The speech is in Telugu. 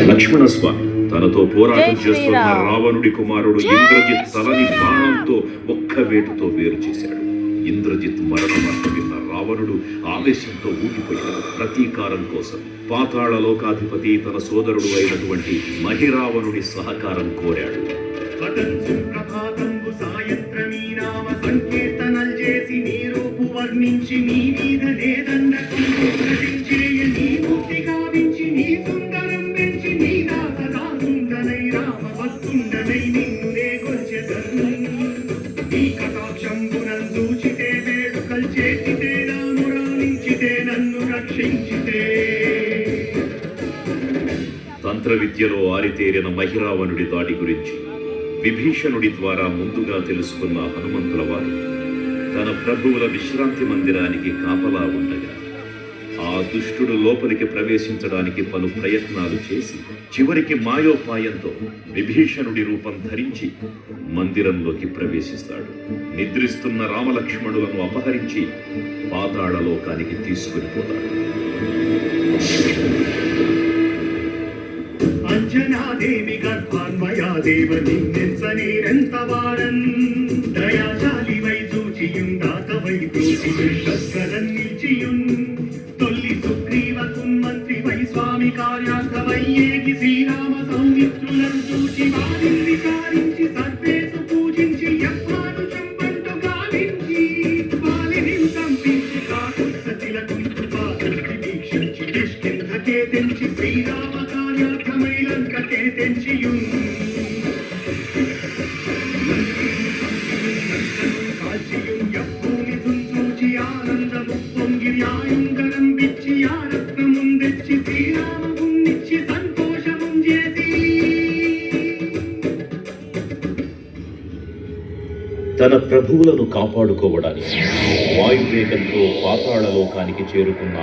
లక్ష్మణస్వామి తనతో పోరాటం చేస్తున్న రావణుడి కుమారుడు ఇంద్రజిత్ తలని బాణంతో ఒక్క వేటుతో వేరు చేశాడు. ఇంద్రజిత్ మరణవార్త విన్న రావణుడు ఆవేశంతో ఊగిపోయాడు. ప్రతీకారం కోసం పాతాళ లోకాధిపతి తన సోదరుడు అయినటువంటి మహిరావణుడి సహకారం కోరాడు. తంత్ర విద్యలో ఆరితేరిన మహిరావణుడి దాడి గురించి విభీషణుడి ద్వారా ముందుగా తెలుసుకున్న హనుమంతుల వారు తన ప్రభువుల విశ్రాంతి మందిరానికి కాపలా ఉండగా ఆ దుష్టుడు లోపలికి ప్రవేశించడానికి పలు ప్రయత్నాలు చేసి చివరికి మాయోపాయంతో విభీషణుడి రూపం ధరించి మందిరంలోకి ప్రవేశిస్తాడు. నిద్రిస్తున్న రామలక్ష్మణులను అపహరించి పాతాళ లోకానికి తీసుకుని పోతాడు. అంజనాదేవి గర్భాన్వయాదేవ నిన్నెంత వారన్ దయాశాలి వై చూచియుందాతవై దోషియున్ నిలిచియున్ తొల్లి సుగ్రీవకున్ మంత్రి వై స్వామి కార్యార్థమై ఏగి శ్రీరామ సౌమిత్రులను చూచి వారిని విచారించి సర్వేసు పూజించి యజ్ఞాను చంపంటు గాలించి వాలిని సంపించి కాకుసతిలకు పాదృష్టి వీక్షించి కిష్కింధకే తెంచి శ్రీరామ కార్యార్థమై లంకకే తెంచియున్ కాల్చియున్ యప్పూని తుంచూచి ఆనందము పొంగి న్యాయుంగరం విచ్చి ఆరత్నముం తెచ్చి శ్రీరామమున్నిచ్చి సంతోషముం చేసి తన ప్రభువులను కాపాడుకోవడానికి వాయువేగంతో పాతాళ లోకానికి చేరుకున్న